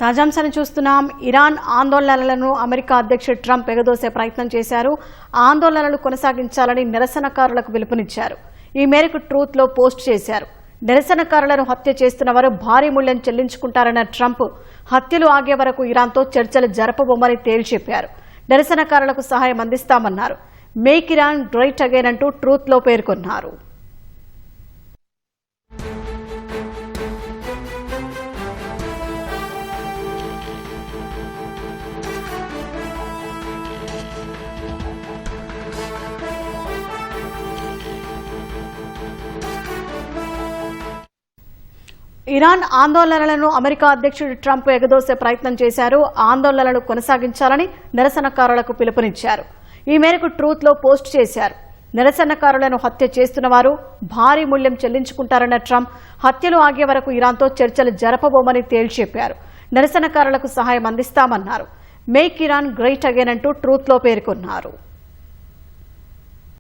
తాజాంశాన్ని చూస్తున్నాం. ఇరాన్ ఆందోళనలను అమెరికా అధ్యక్షుడు ట్రంప్ ఎగదోసే ప్రయత్నం చేశారు. ఆందోళనలు కొనసాగించాలని నిరసనకారులకు పిలుపునిచ్చారు. ఈ మేరకు ట్రూత్ లో పోస్ట్ చేశారు. నిరసనకారులను హత్య చేస్తున్న వారు భారీ మూల్యం చెల్లించుకుంటారన్న ట్రంప్ హత్యలు ఆగే వరకు ఇరాన్తో చర్చలు జరపబోమని తేల్చెప్పారు. నిరసనకారులకు సహాయం అందిస్తామన్నారు. మేక్ ఇరాన్ గ్రేట్ అగైన్ అంటూ ట్రూత్ లో పేర్కొన్నారు. ఇరాన్ ఆందోళనలను అమెరికా అధ్యక్షుడు ట్రంప్ ఎగదోసే ప్రయత్నం చేశారు. ఆందోళనలు కొనసాగించాలని నిరసనకారులకు పిలుపునిచ్చారు. ఈ మేరకు ట్రూత్ లో పోస్ట్ చేశారు. నిరసనకారులను హత్య చేస్తున్న వారు భారీ మూల్యం చెల్లించుకుంటారన్న ట్రంప్ హత్యలు ఆగే వరకు ఇరాన్తో చర్చలు జరపబోమని తేల్చెప్పారు. నిరసనకారులకు సహాయం అందిస్తామన్నారు. మేక్ ఇరాన్ గ్రేట్ అగైన్ అంటూ ట్రూత్ లో పేర్కొన్నారు.